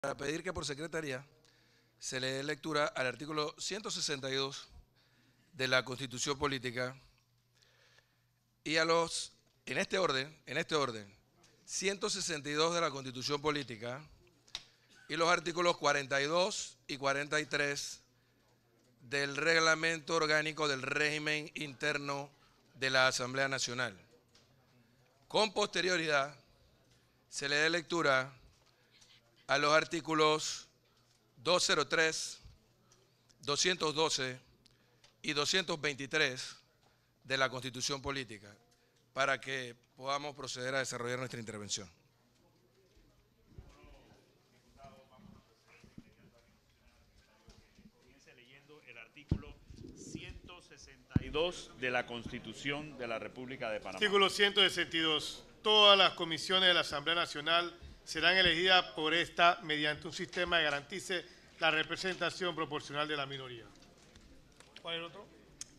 para pedir que por secretaría se le dé lectura al artículo 162 de la Constitución Política y a los, en este orden, 162 de la Constitución Política y los artículos 42 y 43 del Reglamento Orgánico del Régimen Interno de la Asamblea Nacional. Con posterioridad, se le dé lectura a los artículos 203, 212 y 223 de la Constitución Política para que podamos proceder a desarrollar nuestra intervención. Comience leyendo el artículo 162 de la Constitución de la República de Panamá. Artículo 162. Todas las comisiones de la Asamblea Nacional serán elegidas por esta mediante un sistema que garantice la representación proporcional de la minoría. ¿Cuál es el otro?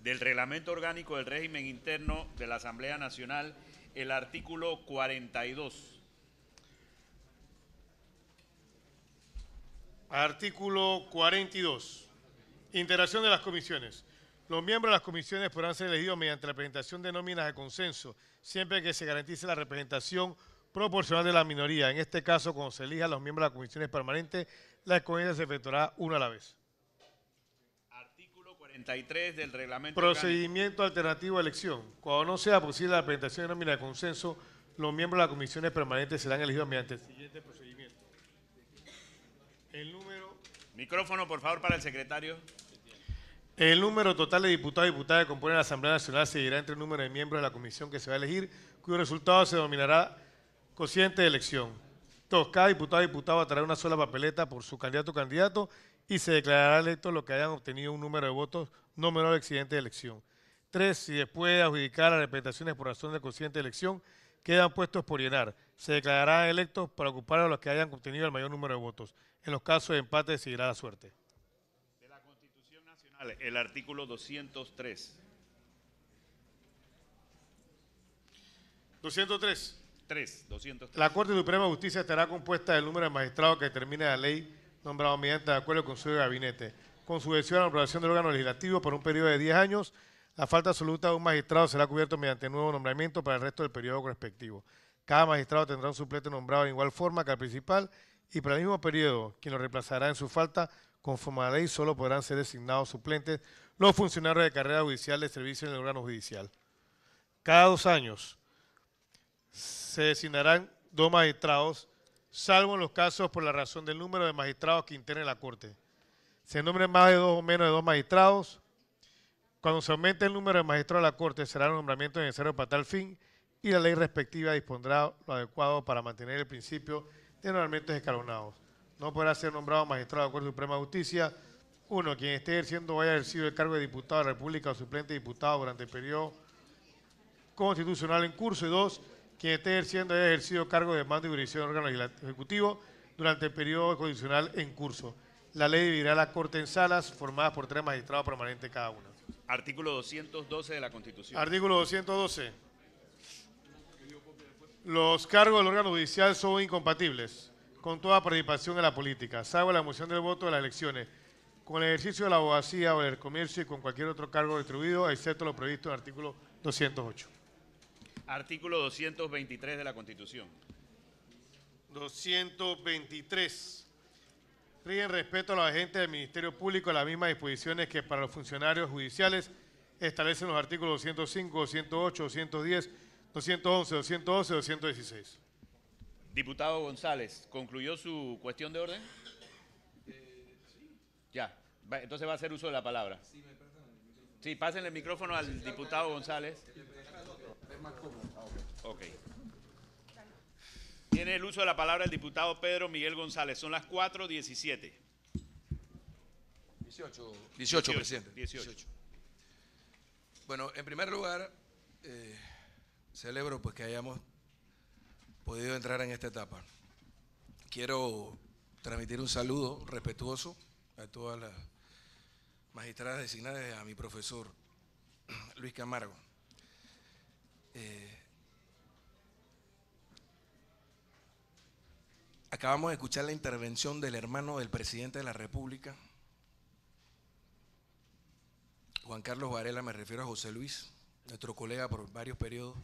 Del Reglamento Orgánico del Régimen Interno de la Asamblea Nacional, el artículo 42. Artículo 42. Integración de las comisiones. Los miembros de las comisiones podrán ser elegidos mediante la presentación de nóminas de consenso, siempre que se garantice la representación proporcional de la minoría. En este caso, cuando se elijan los miembros de las comisiones permanentes, la escogencia se efectuará una a la vez. Artículo 43 del Reglamento Procedimiento alternativo de elección. Cuando no sea posible la presentación de nómina de consenso, los miembros de las comisiones permanentes serán elegidos mediante el siguiente procedimiento. El número... Micrófono, por favor, para el secretario. El número total de diputados y diputadas que componen la Asamblea Nacional se dividirá entre el número de miembros de la comisión que se va a elegir, cuyo resultado se denominará cociente de elección. Entonces, cada diputado y diputada traerá una sola papeleta por su candidato o candidato y se declarará electos los que hayan obtenido un número de votos no menor al excedente de elección. 3. Si después de adjudicar las representaciones por razón del cociente de elección quedan puestos por llenar, se declararán electos para ocupar a los que hayan obtenido el mayor número de votos. En los casos de empate decidirá la suerte. De la Constitución Nacional, el artículo 203. 203. 203. La Corte Suprema de Justicia estará compuesta del número de magistrados que determine la ley nombrado mediante acuerdo con su gabinete. Con sucesión a la aprobación del órgano legislativo por un periodo de 10 años, la falta absoluta de un magistrado será cubierto mediante nuevo nombramiento para el resto del periodo respectivo. Cada magistrado tendrá un suplente nombrado en igual forma que al principal y para el mismo periodo, quien lo reemplazará en su falta, conforme a la ley, solo podrán ser designados suplentes los funcionarios de carrera judicial de servicio en el órgano judicial. Cada 2 años se designarán 2 magistrados, salvo en los casos por la razón del número de magistrados que integren la Corte. Se nombren más de 2 o menos de 2 magistrados. Cuando se aumente el número de magistrados de la Corte, será el nombramiento necesario para tal fin y la ley respectiva dispondrá lo adecuado para mantener el principio de nombramientos escalonados. No podrá ser nombrado magistrado de la Corte Suprema de Justicia 1. Quien esté ejerciendo o haya ejercido el cargo de diputado de la República o suplente de diputado durante el periodo constitucional en curso. Y 2. Quien esté ejerciendo o haya ejercido cargo de mando y jurisdicción del órgano ejecutivo durante el periodo constitucional en curso. La ley dividirá la Corte en salas formadas por 3 magistrados permanentes cada una. Artículo 212 de la Constitución. Artículo 212. Los cargos del órgano judicial son incompatibles con toda participación en la política, salvo la emoción del voto de las elecciones, con el ejercicio de la abogacía o del comercio y con cualquier otro cargo distribuido, excepto lo previsto en el artículo 208. Artículo 223 de la Constitución. 223. Rigen respeto a los agentes del Ministerio Público las mismas disposiciones que para los funcionarios judiciales establecen los artículos 205, 208, 210, 211, 212 y 216. Diputado González, ¿concluyó su cuestión de orden? Ya, entonces va a hacer uso de la palabra. Sí, pásenle el micrófono al diputado González. Ok. Tiene el uso de la palabra el diputado Pedro Miguel González. Son las 4:17. 18, presidente. 18. Bueno, en primer lugar, celebro pues que hayamos podido entrar en esta etapa. Quiero transmitir un saludo respetuoso a todas las magistradas designadas y a mi profesor Luis Camargo. Acabamos de escuchar la intervención del hermano del presidente de la República, Juan Carlos Varela, me refiero a José Luis, nuestro colega por varios periodos,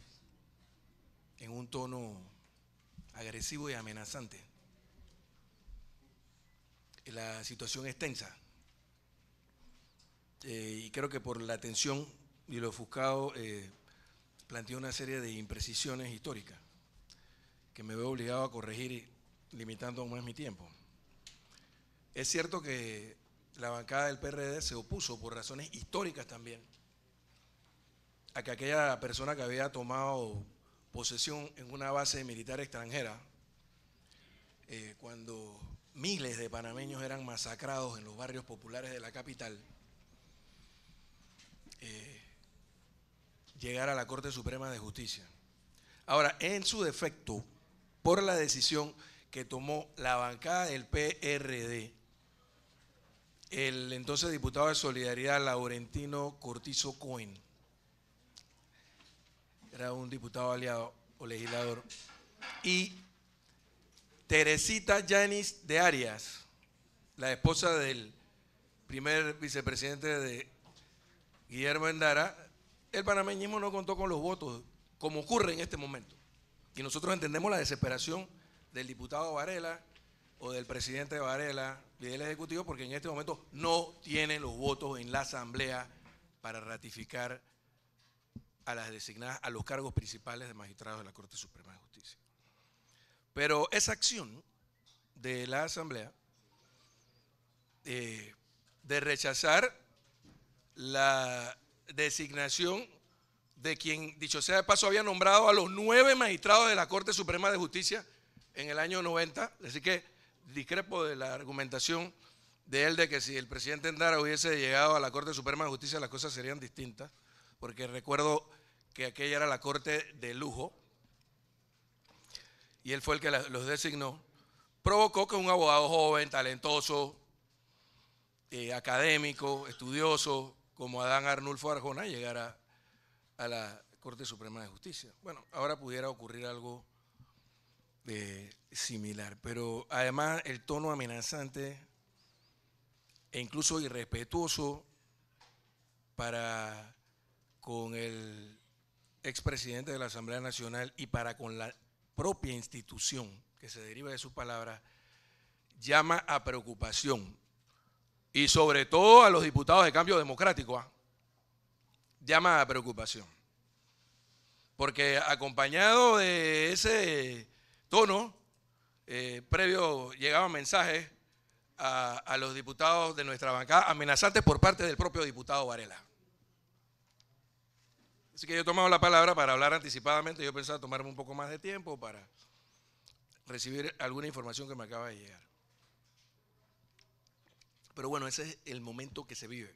en un tono agresivo y amenazante. La situación es tensa y creo que por la tensión y lo ofuscado planteó una serie de imprecisiones históricas que me veo obligado a corregir limitando aún más mi tiempo. Es cierto que la bancada del PRD se opuso por razones históricas también a que aquella persona que había tomado posesión en una base militar extranjera, cuando miles de panameños eran masacrados en los barrios populares de la capital, llegara a la Corte Suprema de Justicia. Ahora, en su defecto, por la decisión que tomó la bancada del PRD, el entonces diputado de Solidaridad, Laurentino Cortizo Cohen, era un diputado aliado o legislador, y Teresita Yanis de Arias, la esposa del primer vicepresidente de Guillermo Endara, el panameñismo no contó con los votos, como ocurre en este momento. Y nosotros entendemos la desesperación del diputado Varela o del presidente Varela y del Ejecutivo, porque en este momento no tienen los votos en la Asamblea para ratificar a las designadas a los cargos principales de magistrados de la Corte Suprema de Justicia. Pero esa acción de la Asamblea de rechazar la designación de quien, dicho sea de paso, había nombrado a los 9 magistrados de la Corte Suprema de Justicia en el año 90, así que discrepo de la argumentación de él de que si el presidente Endara hubiese llegado a la Corte Suprema de Justicia las cosas serían distintas, porque recuerdo que aquella era la corte de lujo y él fue el que los designó. Provocó que un abogado joven, talentoso, académico, estudioso, como Adán Arnulfo Arjona, llegara a la Corte Suprema de Justicia. Bueno, ahora pudiera ocurrir algo similar, pero además el tono amenazante e incluso irrespetuoso para con el expresidente de la Asamblea Nacional y para con la propia institución que se deriva de sus palabras, llama a preocupación, y sobre todo a los diputados de Cambio Democrático, llama a preocupación, porque acompañado de ese tono previo llegaban mensajes a los diputados de nuestra bancada amenazantes por parte del propio diputado Varela. Así que yo he tomado la palabra para hablar anticipadamente. Yo pensaba tomarme un poco más de tiempo para recibir alguna información que me acaba de llegar. Pero bueno, ese es el momento que se vive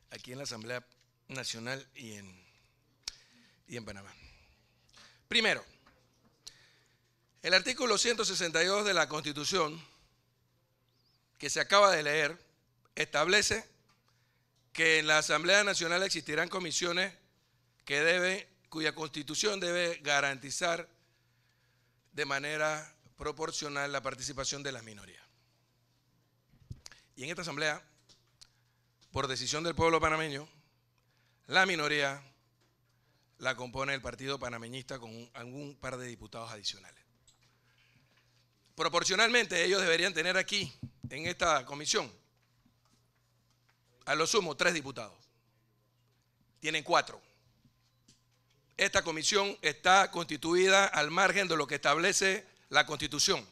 aquí en la Asamblea Nacional y en Panamá. Primero, el artículo 162 de la Constitución, que se acaba de leer, establece que en la Asamblea Nacional existirán comisiones cuya Constitución debe garantizar de manera proporcional la participación de las minorías. Y en esta Asamblea, por decisión del pueblo panameño, la minoría la compone el Partido Panameñista con algún par de diputados adicionales. Proporcionalmente, ellos deberían tener aquí, en esta comisión, a lo sumo 3 diputados. Tienen 4. Esta comisión está constituida al margen de lo que establece la Constitución.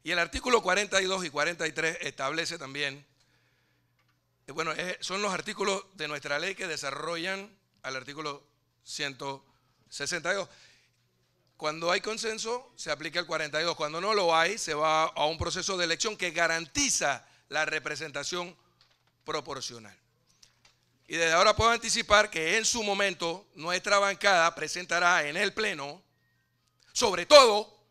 Y el artículo 42 y 43 establece también, son los artículos de nuestra ley que desarrollan al artículo 162. Cuando hay consenso, se aplica el 42. Cuando no lo hay, se va a un proceso de elección que garantiza la representación proporcional. Y desde ahora puedo anticipar que en su momento nuestra bancada presentará en el Pleno, sobre todo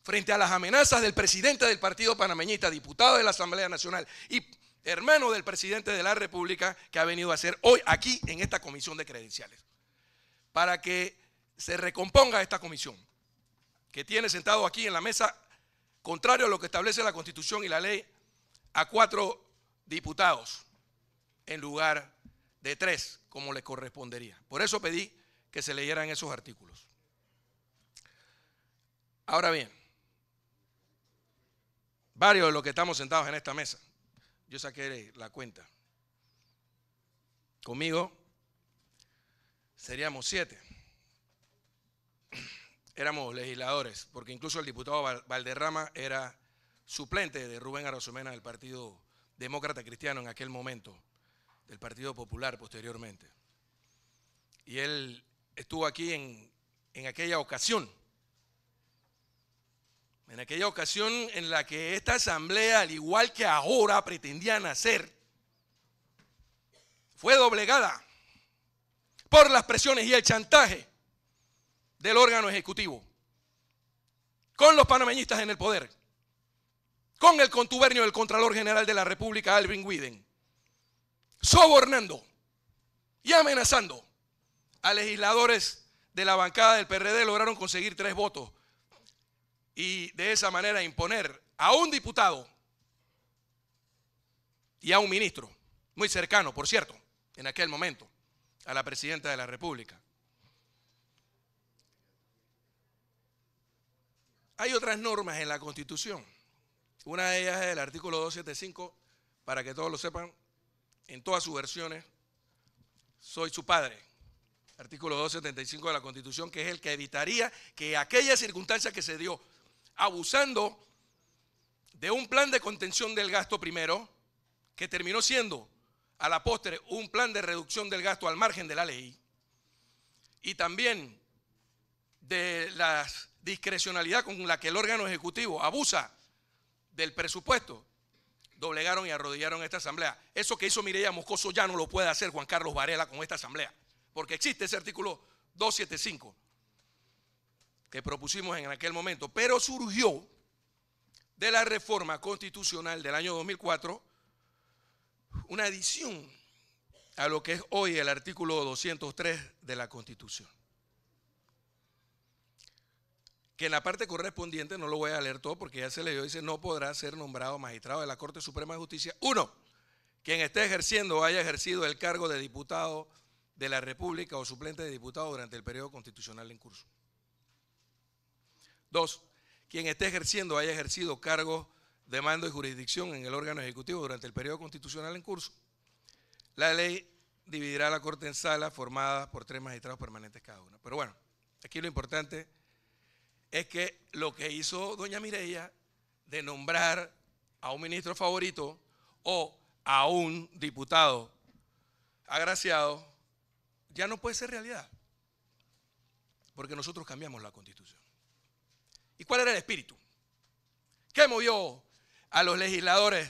frente a las amenazas del presidente del Partido Panameñista, diputado de la Asamblea Nacional y hermano del presidente de la República, que ha venido a hacer hoy aquí en esta comisión de credenciales, para que se recomponga esta comisión que tiene sentado aquí en la mesa, contrario a lo que establece la Constitución y la ley, a 4 diputados en lugar de 3, como le correspondería. Por eso pedí que se leyeran esos artículos. Ahora bien, varios de los que estamos sentados en esta mesa, yo saqué la cuenta. Conmigo seríamos 7. Éramos legisladores, porque incluso el diputado Valderrama era suplente de Rubén Arosemena del Partido Demócrata Cristiano en aquel momento, del Partido Popular posteriormente. Y él estuvo aquí en aquella ocasión. En aquella ocasión en la que esta asamblea, al igual que ahora pretendían hacer, fue doblegada por las presiones y el chantaje del órgano ejecutivo, con los panameñistas en el poder, con el contubernio del Contralor General de la República, Alvin Widen, sobornando y amenazando a legisladores de la bancada del PRD. Lograron conseguir 3 votos y de esa manera imponer a un diputado y a un ministro, muy cercano, por cierto, en aquel momento, a la presidenta de la República. Hay otras normas en la Constitución. Una de ellas es el artículo 275, para que todos lo sepan, en todas sus versiones, soy su padre. Artículo 275 de la Constitución, que es el que evitaría que aquella circunstancia que se dio, abusando de un plan de contención del gasto primero, que terminó siendo a la postre un plan de reducción del gasto al margen de la ley, y también de la discrecionalidad con la que el órgano ejecutivo abusa del presupuesto, doblegaron y arrodillaron esta asamblea. Eso que hizo Mireya Moscoso ya no lo puede hacer Juan Carlos Varela con esta asamblea, porque existe ese artículo 275 que propusimos en aquel momento, pero surgió de la reforma constitucional del año 2004 una adición a lo que es hoy el artículo 203 de la Constitución, que en la parte correspondiente, no lo voy a leer todo porque ya se leyó, dice: no podrá ser nombrado magistrado de la Corte Suprema de Justicia, 1, quien esté ejerciendo o haya ejercido el cargo de diputado de la República o suplente de diputado durante el periodo constitucional en curso. 2, quien esté ejerciendo o haya ejercido cargos de mando y jurisdicción en el órgano ejecutivo durante el periodo constitucional en curso. La ley dividirá la Corte en salas formadas por 3 magistrados permanentes cada una. Pero bueno, aquí lo importante es que lo que hizo doña Mireya de nombrar a un ministro favorito o a un diputado agraciado ya no puede ser realidad, porque nosotros cambiamos la Constitución. ¿Y cuál era el espíritu? ¿Qué movió a los legisladores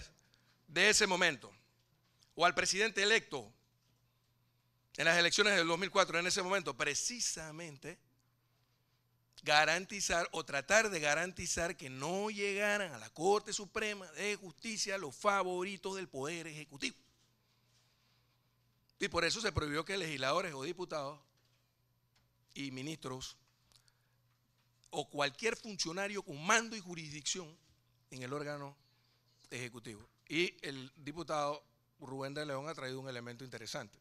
de ese momento o al presidente electo en las elecciones del 2004 en ese momento? Precisamente garantizar o tratar de garantizar que no llegaran a la Corte Suprema de Justicia los favoritos del Poder Ejecutivo. Y por eso se prohibió que legisladores o diputados y ministros o cualquier funcionario con mando y jurisdicción en el órgano ejecutivo. Y el diputado Rubén de León ha traído un elemento interesante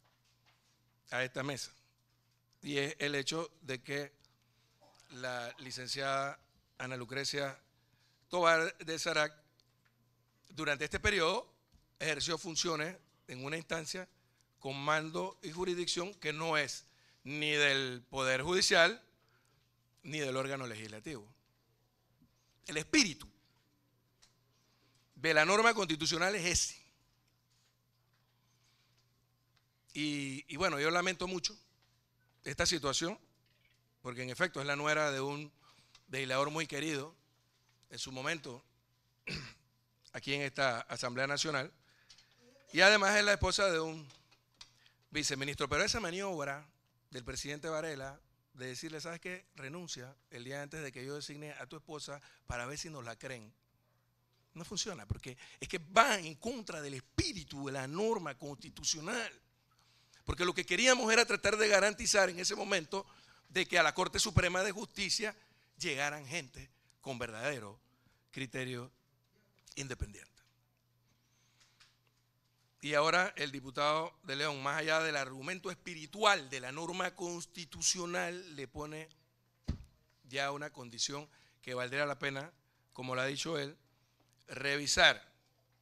a esta mesa, y es el hecho de que la licenciada Ana Lucrecia Tovar de Sarac durante este periodo ejerció funciones en una instancia con mando y jurisdicción que no es ni del Poder Judicial ni del órgano legislativo. El espíritu de la norma constitucional es ese. Y bueno, yo lamento mucho esta situación, porque en efecto es la nuera de un legislador muy querido en su momento aquí en esta Asamblea Nacional, y además es la esposa de un viceministro. Pero esa maniobra del presidente Varela de decirle: ¿sabes qué? Renuncia el día antes de que yo designe a tu esposa para ver si nos la creen, no funciona, porque es que va en contra del espíritu de la norma constitucional. Porque lo que queríamos era tratar de garantizar en ese momento de que a la Corte Suprema de Justicia llegaran gente con verdadero criterio independiente. Y ahora el diputado de León, más allá del argumento espiritual de la norma constitucional, le pone ya una condición que valdría la pena, como lo ha dicho él, revisar,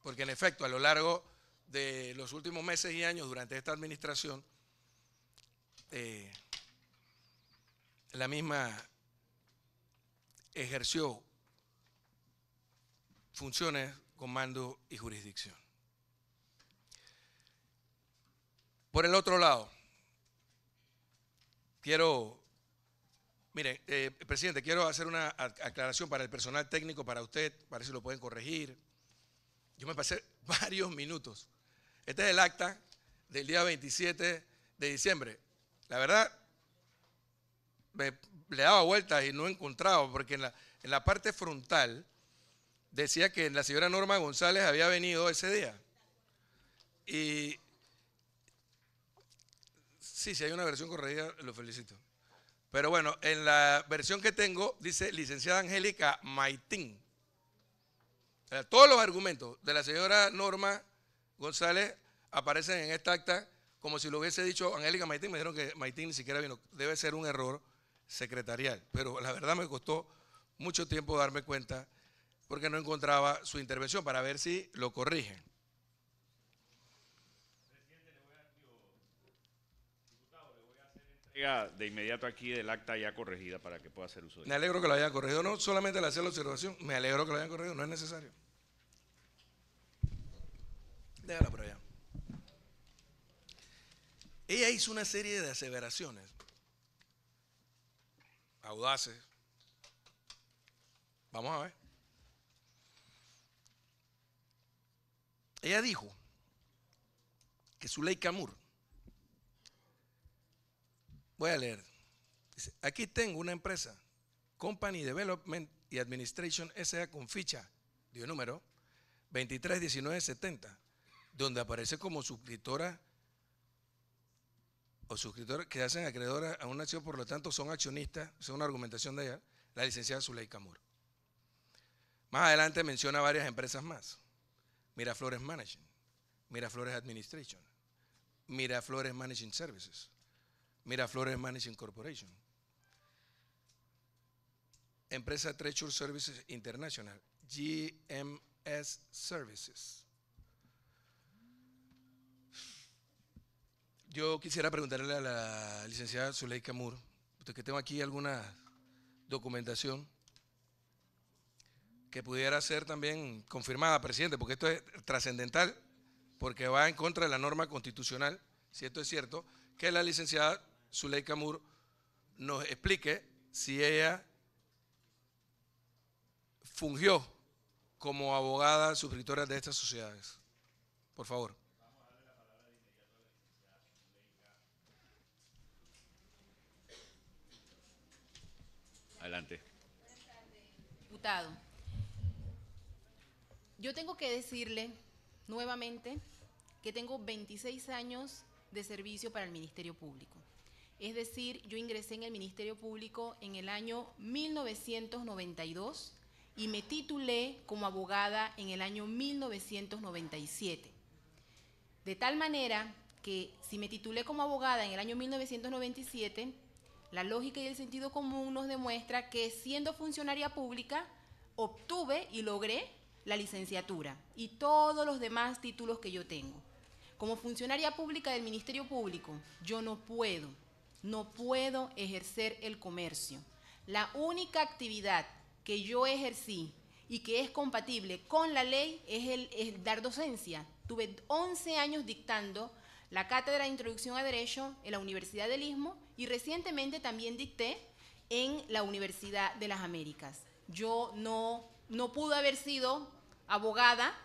porque en efecto a lo largo de los últimos meses y años durante esta administración, la misma ejerció funciones, comando y jurisdicción. Por el otro lado, presidente, quiero hacer una aclaración para el personal técnico, para usted, para ver si lo pueden corregir. Yo me pasé varios minutos. Este es el acta del día 27 de diciembre. La verdad, le daba vueltas y no he encontrado, porque en la parte frontal decía que la señora Norma González había venido ese día. Y sí, si hay una versión corregida, lo felicito. Pero bueno, en la versión que tengo dice licenciada Angélica Maitín. Todos los argumentos de la señora Norma González aparecen en esta acta como si lo hubiese dicho Angélica Maitín. Me dijeron que Maitín ni siquiera vino. Debe ser un error secretarial. Pero la verdad me costó mucho tiempo darme cuenta porque no encontraba su intervención para ver si lo corrigen. De inmediato aquí del acta ya corregida para que pueda hacer uso de Me alegro que lo hayan corregido, no solamente al hacer la observación, me alegro que lo hayan corregido, no es necesario. Déjala por allá. Ella hizo una serie de aseveraciones audaces. Vamos a ver. Ella dijo que Zuleika Moore, voy a leer, dice, aquí tengo una empresa, Company Development y Administration S.A. con ficha, dio número 231970, donde aparece como suscriptora o suscriptores que hacen acreedora a una acción, por lo tanto son accionistas, es una argumentación de ella, la licenciada Zuleika Moore. Más adelante menciona varias empresas más: Miraflores Management, Miraflores Administration, Miraflores Managing Services, Miraflores Managing Corporation, empresa Treasure Services International, GMS Services. Yo quisiera preguntarle a la licenciada Zuleika Moore, puesto que tengo aquí alguna documentación que pudiera ser también confirmada, presidente, porque esto es trascendental, porque va en contra de la norma constitucional, si esto es cierto, que la licenciada Zuleika Moore nos explique si ella fungió como abogada suscriptora de estas sociedades. Por favor. Adelante. Diputado, yo tengo que decirle nuevamente que tengo 26 años de servicio para el Ministerio Público. Es decir, yo ingresé en el Ministerio Público en el año 1992 y me titulé como abogada en el año 1997. De tal manera que si me titulé como abogada en el año 1997, la lógica y el sentido común nos demuestra que siendo funcionaria pública obtuve y logré la licenciatura y todos los demás títulos que yo tengo. Como funcionaria pública del Ministerio Público, yo no puedo ejercer el comercio. La única actividad que yo ejercí y que es compatible con la ley es dar docencia. Tuve 11 años dictando la cátedra de Introducción a Derecho en la Universidad del Istmo y recientemente también dicté en la Universidad de las Américas. Yo no pude haber sido abogada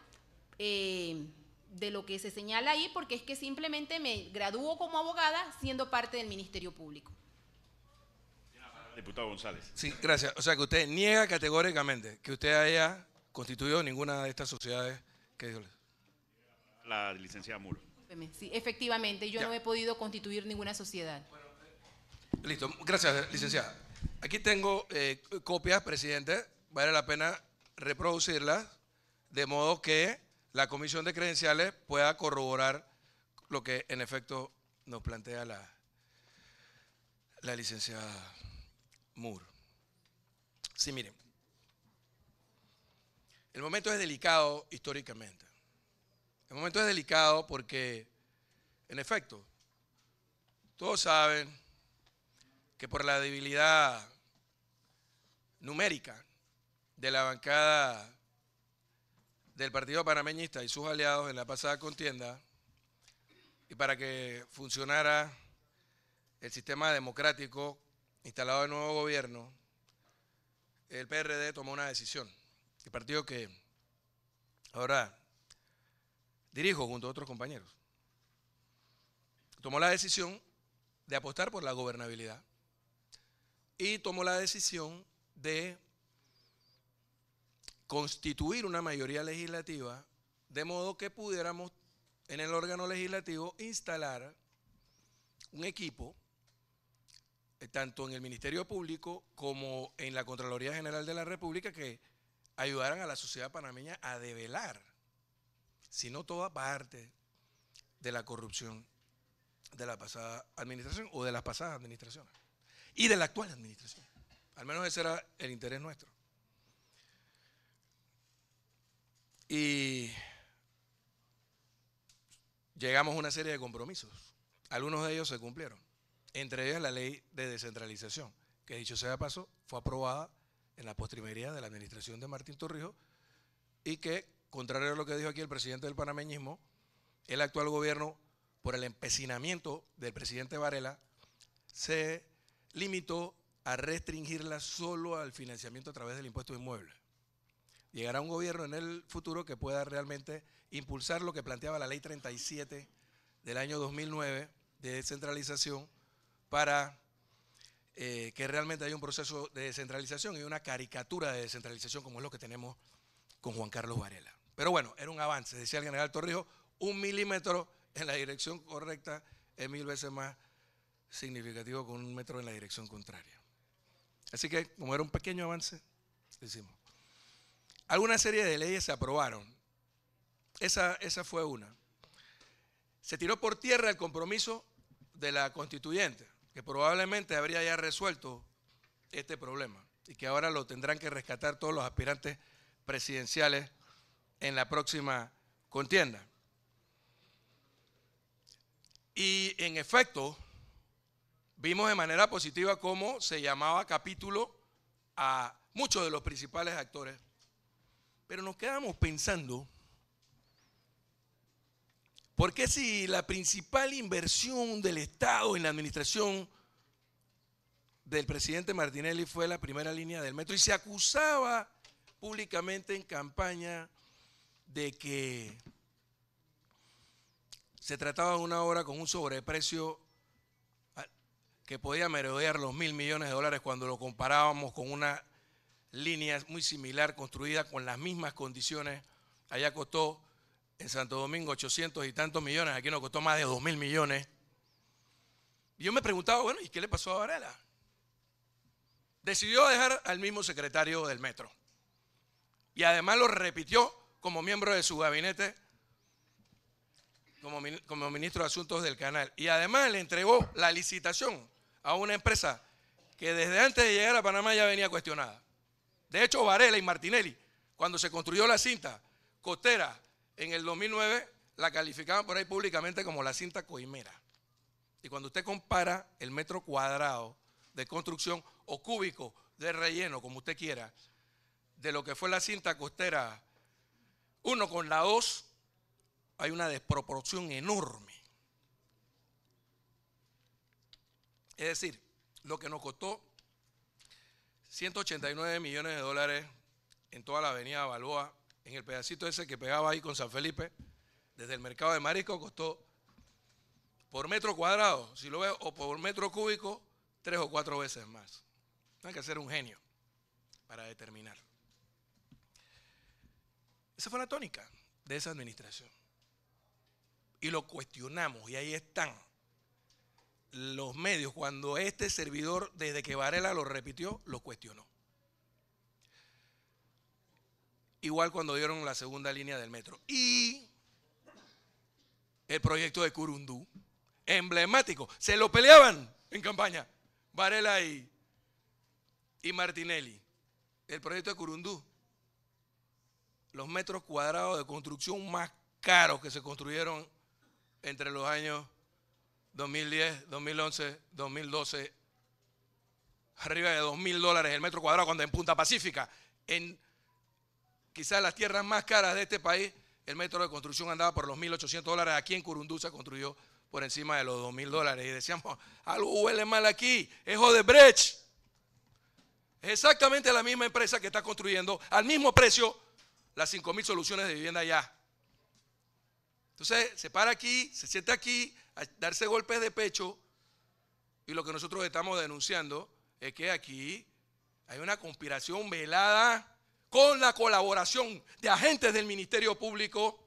de lo que se señala ahí, porque es que simplemente me graduó como abogada siendo parte del Ministerio Público. Diputado González. Sí, gracias. O sea que usted niega categóricamente que usted haya constituido ninguna de estas sociedades que dijo. La licenciada Moore. Sí, efectivamente, yo Ya. no he podido constituir ninguna sociedad. Listo, gracias, licenciada. Aquí tengo copias, presidente, vale la pena reproducirlas, de modo que la comisión de credenciales pueda corroborar lo que en efecto nos plantea la licenciada Moore. Sí, miren, el momento es delicado históricamente. El momento es delicado porque, en efecto, todos saben que por la debilidad numérica de la bancada del Partido Panameñista y sus aliados en la pasada contienda, y para que funcionara el sistema democrático instalado en el nuevo gobierno, el PRD tomó una decisión. El partido que ahora dirijo junto a otros compañeros, tomó la decisión de apostar por la gobernabilidad y tomó la decisión de constituir una mayoría legislativa de modo que pudiéramos en el órgano legislativo instalar un equipo tanto en el Ministerio Público como en la Contraloría General de la República que ayudaran a la sociedad panameña a develar, si no toda parte, de la corrupción de la pasada administración o de las pasadas administraciones y de la actual administración. Al menos ese era el interés nuestro. Y llegamos a una serie de compromisos. Algunos de ellos se cumplieron. Entre ellos la ley de descentralización, que dicho sea de paso, fue aprobada en la postrimería de la administración de Martín Torrijos y que, contrario a lo que dijo aquí el presidente del panameñismo, el actual gobierno, por el empecinamiento del presidente Varela, se limitó a restringirla solo al financiamiento a través del impuesto de inmuebles. Llegará un gobierno en el futuro que pueda realmente impulsar lo que planteaba la ley 37 del año 2009 de descentralización para que realmente haya un proceso de descentralización y una caricatura de descentralización como es lo que tenemos con Juan Carlos Varela. Pero bueno, era un avance, decía el general Torrijos, 1 milímetro en la dirección correcta es 1000 veces más significativo con 1 metro en la dirección contraria. Así que, como era un pequeño avance, lo hicimos. Alguna serie de leyes se aprobaron. Esa fue una. Se tiró por tierra el compromiso de la constituyente, que probablemente habría ya resuelto este problema y que ahora lo tendrán que rescatar todos los aspirantes presidenciales en la próxima contienda. Y en efecto, vimos de manera positiva cómo se llamaba capítulo a muchos de los principales actores, pero nos quedamos pensando, ¿por qué si la principal inversión del Estado en la administración del presidente Martinelli fue la primera línea del metro y se acusaba públicamente en campaña de que se trataba de una obra con un sobreprecio que podía merodear los $1.000 millones cuando lo comparábamos con una línea muy similar construida con las mismas condiciones? Allá costó en Santo Domingo 800 y tantos millones, aquí nos costó más de 2.000 millones. Y yo me preguntaba, bueno, ¿y qué le pasó a Varela? Decidió dejar al mismo secretario del metro y además lo repitió como miembro de su gabinete como ministro de Asuntos del Canal, y además le entregó la licitación a una empresa que desde antes de llegar a Panamá ya venía cuestionada. De hecho, Varela y Martinelli, cuando se construyó la cinta costera en el 2009, la calificaban por ahí públicamente como la cinta coimera. Y cuando usted compara el metro cuadrado de construcción o cúbico de relleno, como usted quiera, de lo que fue la cinta costera 1 con la 2, hay una desproporción enorme. Es decir, lo que nos costó 189 millones de dólares en toda la avenida Balboa, en el pedacito ese que pegaba ahí con San Felipe, desde el mercado de marisco, costó por metro cuadrado, si lo veo, o por metro cúbico, 3 o 4 veces más. Hay que ser un genio para determinar. Esa fue la tónica de esa administración. Y lo cuestionamos, y ahí están los medios, cuando este servidor, desde que Varela lo repitió, lo cuestionó. Igual cuando dieron la segunda línea del metro. Y el proyecto de Curundú, emblemático, se lo peleaban en campaña, Varela y Martinelli. El proyecto de Curundú, los metros cuadrados de construcción más caros que se construyeron entre los años 2010, 2011, 2012, arriba de $2.000 el metro cuadrado, cuando en Punta Pacífica, en quizás las tierras más caras de este país, el metro de construcción andaba por los $1.800. Aquí en Curundú se construyó por encima de los $2.000. Y decíamos, algo huele mal aquí, es Odebrecht. Es exactamente la misma empresa que está construyendo al mismo precio las 5.000 soluciones de vivienda allá. Entonces se para aquí, se sienta aquí a darse golpes de pecho, y lo que nosotros estamos denunciando es que aquí hay una conspiración velada con la colaboración de agentes del Ministerio Público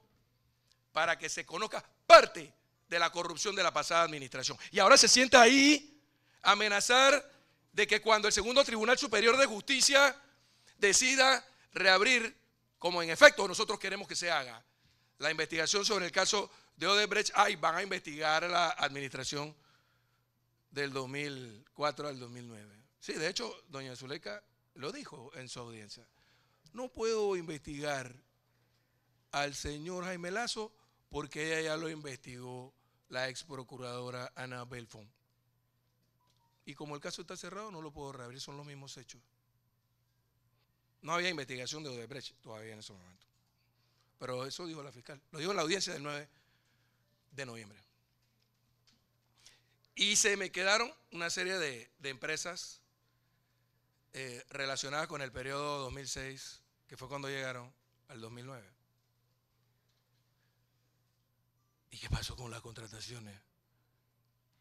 para que se conozca parte de la corrupción de la pasada administración. Y ahora se sienta ahí a amenazar de que cuando el segundo Tribunal Superior de Justicia decida reabrir, como en efecto nosotros queremos que se haga, la investigación sobre el caso de Odebrecht, ahí van a investigar la administración del 2004 al 2009. Sí, de hecho, doña Zuleika lo dijo en su audiencia. No puedo investigar al señor Jaime Lazo porque ella ya lo investigó la ex procuradora Ana Belfont. Y como el caso está cerrado, no lo puedo reabrir, son los mismos hechos. No había investigación de Odebrecht todavía en ese momento. Pero eso dijo la fiscal, lo dijo en la audiencia del 9 de noviembre. Y se me quedaron una serie de empresas relacionadas con el periodo 2006, que fue cuando llegaron al 2009. ¿Y qué pasó con las contrataciones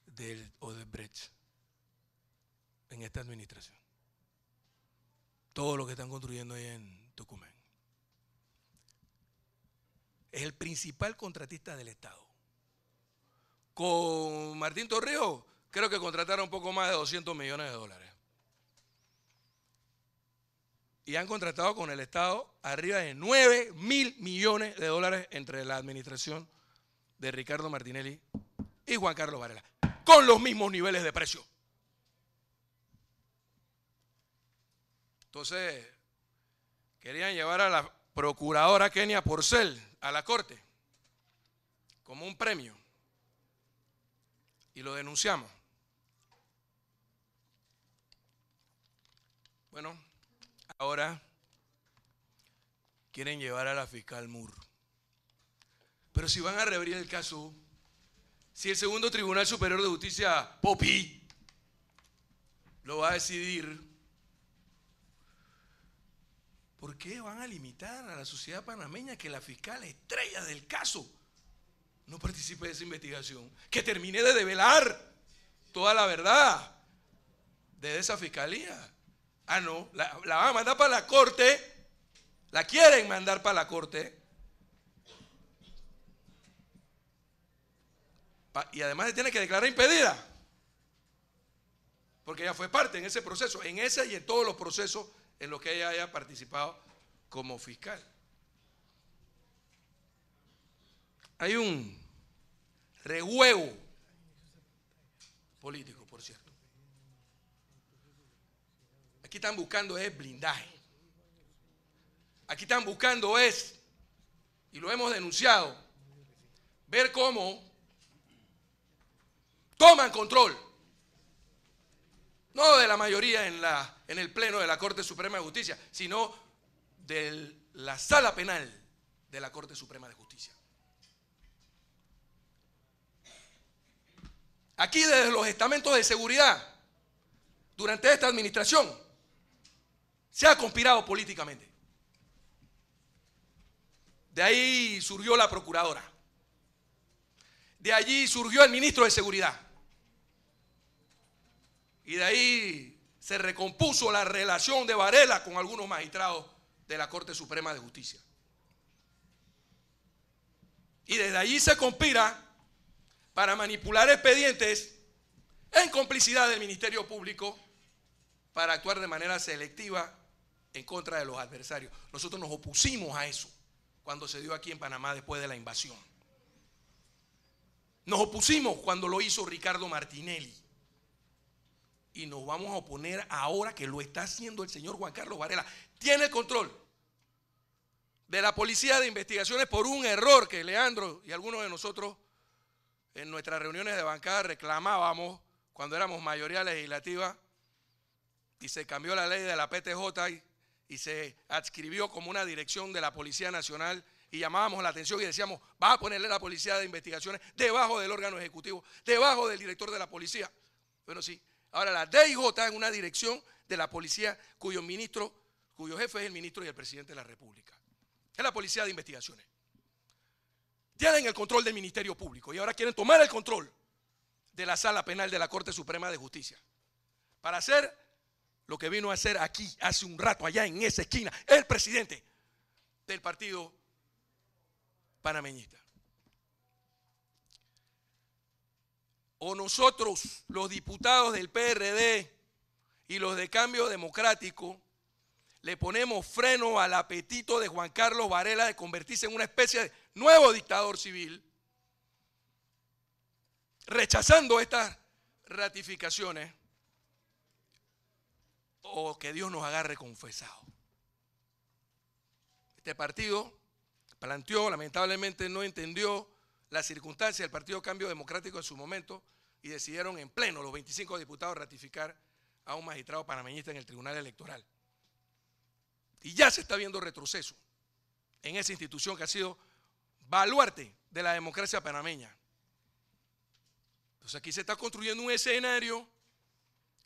del Odebrecht en esta administración? Todo lo que están construyendo ahí en Tucumán. Es el principal contratista del Estado. Con Martín Torrijos, creo que contrataron un poco más de $200 millones. Y han contratado con el Estado arriba de $9.000 millones entre la administración de Ricardo Martinelli y Juan Carlos Varela, con los mismos niveles de precio. Entonces, querían llevar a la procuradora Kenia Porcel a la corte como un premio y lo denunciamos. Bueno, ahora quieren llevar a la fiscal Moore. Pero si van a reabrir el caso, si el segundo Tribunal Superior de Justicia, Popi, lo va a decidir, ¿por qué van a limitar a la sociedad panameña que la fiscal estrella del caso no participe de esa investigación? Que termine de develar toda la verdad de esa fiscalía. Ah, no, la van a mandar para la corte, la quieren mandar para la corte. Y además se tiene que declarar impedida, porque ella fue parte en ese proceso, en ese y en todos los procesos en los que ella haya participado como fiscal. Hay un rejuego político, por cierto. Aquí están buscando es blindaje. Aquí están buscando es, y lo hemos denunciado, ver cómo toman control, no de la mayoría en el Pleno de la Corte Suprema de Justicia, sino de la Sala Penal de la Corte Suprema de Justicia. Aquí desde los estamentos de seguridad, durante esta administración, se ha conspirado políticamente. De ahí surgió la procuradora. De allí surgió el ministro de Seguridad. Y de ahí se recompuso la relación de Varela con algunos magistrados de la Corte Suprema de Justicia. Y desde allí se conspira para manipular expedientes en complicidad del Ministerio Público para actuar de manera selectiva en contra de los adversarios. Nosotros nos opusimos a eso cuando se dio aquí en Panamá después de la invasión. Nos opusimos cuando lo hizo Ricardo Martinelli. Y nos vamos a oponer ahora que lo está haciendo el señor Juan Carlos Varela. Tiene el control de la Policía de Investigaciones por un error que Leandro y algunos de nosotros en nuestras reuniones de bancada reclamábamos cuando éramos mayoría legislativa y se cambió la ley de la PTJ y se adscribió como una dirección de la Policía Nacional y llamábamos la atención y decíamos, va a ponerle la Policía de Investigaciones debajo del órgano ejecutivo, debajo del director de la policía. Bueno, sí, ahora la DIJ es una dirección de la policía cuyo jefe es el ministro y el presidente de la República. Es la Policía de Investigaciones. Tienen el control del Ministerio Público y ahora quieren tomar el control de la Sala Penal de la Corte Suprema de Justicia para hacer lo que vino a hacer aquí hace un rato, allá en esa esquina, el presidente del partido panameñista. O nosotros, los diputados del PRD y los de Cambio Democrático, le ponemos freno al apetito de Juan Carlos Varela de convertirse en una especie de nuevo dictador civil, rechazando estas ratificaciones, o que Dios nos agarre confesado. Este partido planteó, lamentablemente no entendió las circunstancias del Partido Cambio Democrático en su momento y decidieron en pleno los 25 diputados ratificar a un magistrado panameñista en el Tribunal Electoral. Y ya se está viendo retroceso en esa institución que ha sido baluarte de la democracia panameña. Entonces aquí se está construyendo un escenario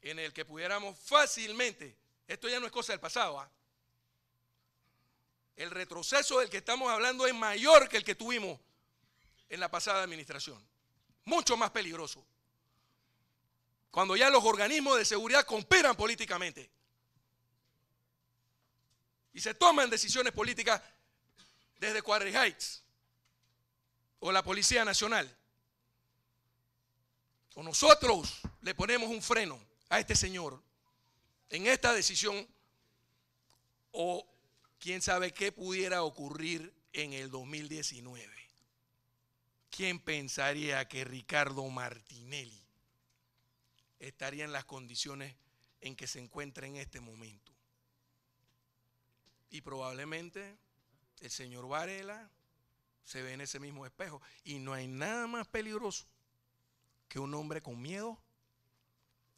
en el que pudiéramos fácilmente, esto ya no es cosa del pasado, el retroceso del que estamos hablando es mayor que el que tuvimos en la pasada administración, mucho más peligroso. Cuando ya los organismos de seguridad conspiran políticamente y se toman decisiones políticas desde Quarry Heights o la Policía Nacional, o nosotros le ponemos un freno a este señor en esta decisión, o quién sabe qué pudiera ocurrir en el 2019. ¿Quién pensaría que Ricardo Martinelli estaría en las condiciones en que se encuentra en este momento? Y probablemente el señor Varela se ve en ese mismo espejo. Y no hay nada más peligroso que un hombre con miedo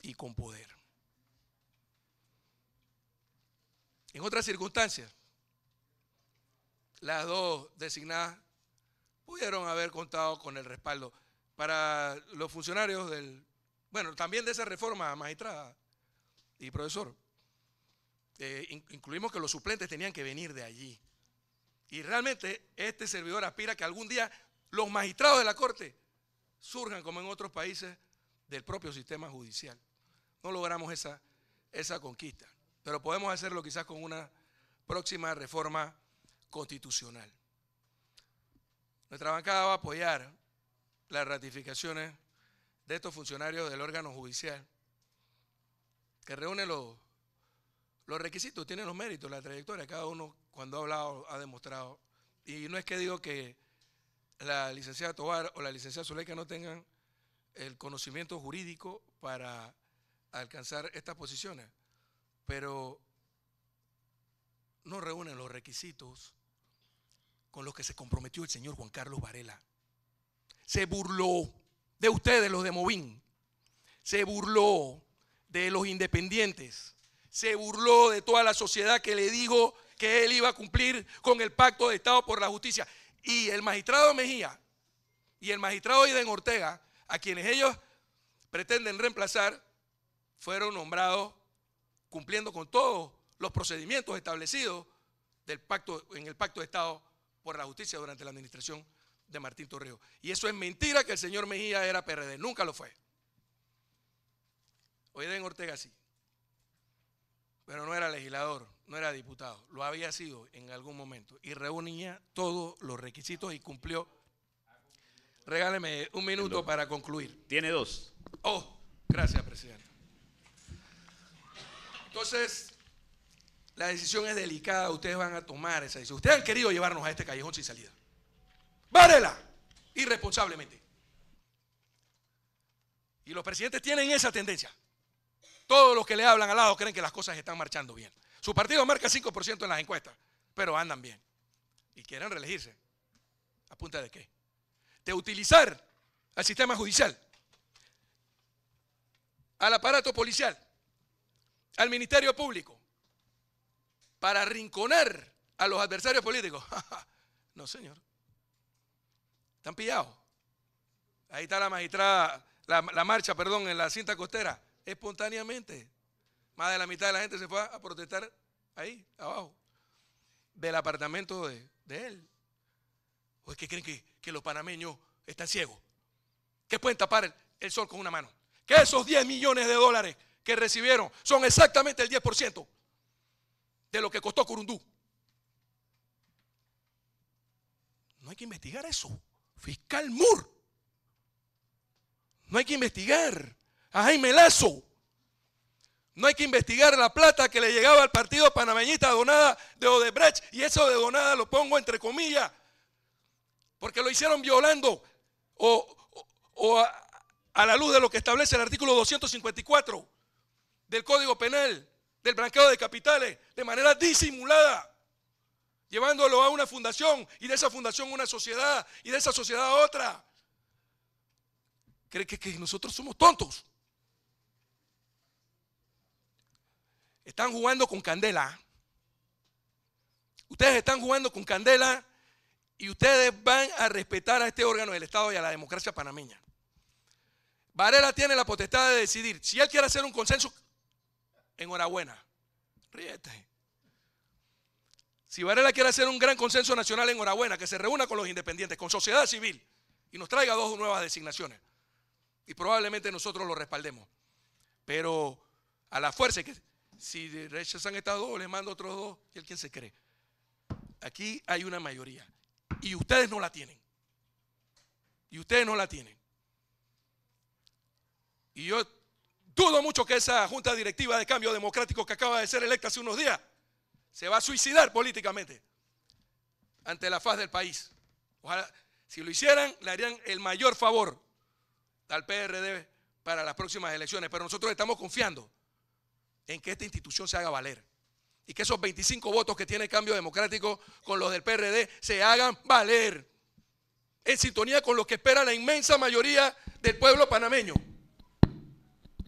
y con poder. En otras circunstancias, las dos designadas pudieron haber contado con el respaldo para los funcionarios también de esa reforma, magistrada y profesor. Incluimos que los suplentes tenían que venir de allí. Y realmente este servidor aspira a que algún día los magistrados de la Corte surjan como en otros países del propio sistema judicial. No logramos esa conquista, pero podemos hacerlo quizás con una próxima reforma constitucional. Nuestra bancada va a apoyar las ratificaciones de estos funcionarios del órgano judicial que reúnen los requisitos, tienen los méritos, la trayectoria. Cada uno cuando ha hablado ha demostrado. Y no es que digo que la licenciada Tovar o la licenciada Zuleika no tengan el conocimiento jurídico para alcanzar estas posiciones, pero no reúnen los requisitos con los que se comprometió el señor Juan Carlos Varela. Se burló de ustedes, los de Movín, se burló de los independientes, se burló de toda la sociedad que le dijo que él iba a cumplir con el pacto de Estado por la justicia. Y el magistrado Mejía y el magistrado Iden Ortega, a quienes ellos pretenden reemplazar, fueron nombrados cumpliendo con todos los procedimientos establecidos en el pacto de Estado por la justicia durante la administración de Martín Torrijos. Y eso es mentira que el señor Mejía era PRD, nunca lo fue. Iden Ortega sí, pero no era legislador, no era diputado, lo había sido en algún momento y reunía todos los requisitos y cumplió. Regáleme un minuto para concluir. Tiene dos. Oh, Gracias, presidente. Entonces, la decisión es delicada, ustedes van a tomar esa decisión. Ustedes han querido llevarnos a este callejón sin salida. ¡Varela! Irresponsablemente. Y los presidentes tienen esa tendencia. Todos los que le hablan al lado creen que las cosas están marchando bien. Su partido marca 5% en las encuestas, pero andan bien. Y quieren reelegirse. ¿A punta de qué? De utilizar al sistema judicial, al aparato policial, al Ministerio Público, para arrinconar a los adversarios políticos. No, señor. Están pillados. Ahí está la magistrada, la marcha, perdón, en la cinta costera, espontáneamente. Más de la mitad de la gente se fue a protestar ahí, abajo, del apartamento de él. ¿O es que creen que los panameños están ciegos? Que pueden tapar el sol con una mano. Que esos 10 millones de dólares que recibieron son exactamente el 10% de lo que costó Curundú. No hay que investigar eso. Fiscal Moore. No hay que investigar a Jaime Lazo. No hay que investigar la plata que le llegaba al partido panameñista donada de Odebrecht. Y eso de donada lo pongo entre comillas. Porque lo hicieron violando a la luz de lo que establece el artículo 254 del Código Penal, del blanqueo de capitales, de manera disimulada, llevándolo a una fundación y de esa fundación a una sociedad y de esa sociedad a otra. ¿Cree que nosotros somos tontos? Están jugando con candela. Ustedes están jugando con candela y ustedes van a respetar a este órgano del Estado y a la democracia panameña. Varela tiene la potestad de decidir. Si él quiere hacer un consenso, enhorabuena, ríete. Si Varela quiere hacer un gran consenso nacional, enhorabuena, que se reúna con los independientes, con sociedad civil y nos traiga 2 nuevas designaciones. Y probablemente nosotros lo respaldemos. Pero a la fuerza, que si rechazan estas 2, les mando otros 2, ¿y él quién se cree? Aquí hay una mayoría. Y ustedes no la tienen. Y ustedes no la tienen. Y yo dudo mucho que esa Junta Directiva de Cambio Democrático que acaba de ser electa hace unos días se va a suicidar políticamente ante la faz del país. Ojalá, si lo hicieran, le harían el mayor favor al PRD para las próximas elecciones. Pero nosotros estamos confiando en que esta institución se haga valer. Y que esos 25 votos que tiene Cambio Democrático con los del PRD se hagan valer. En sintonía con lo que espera la inmensa mayoría del pueblo panameño.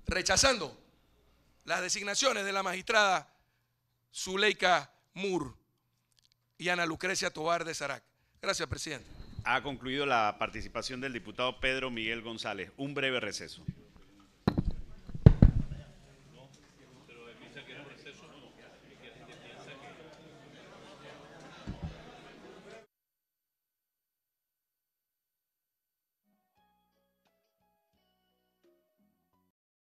Rechazando las designaciones de la magistrada Zuleika Moore y Ana Lucrecia Tobar de Sarac. Gracias, presidente. Ha concluido la participación del diputado Pedro Miguel González. Un breve receso.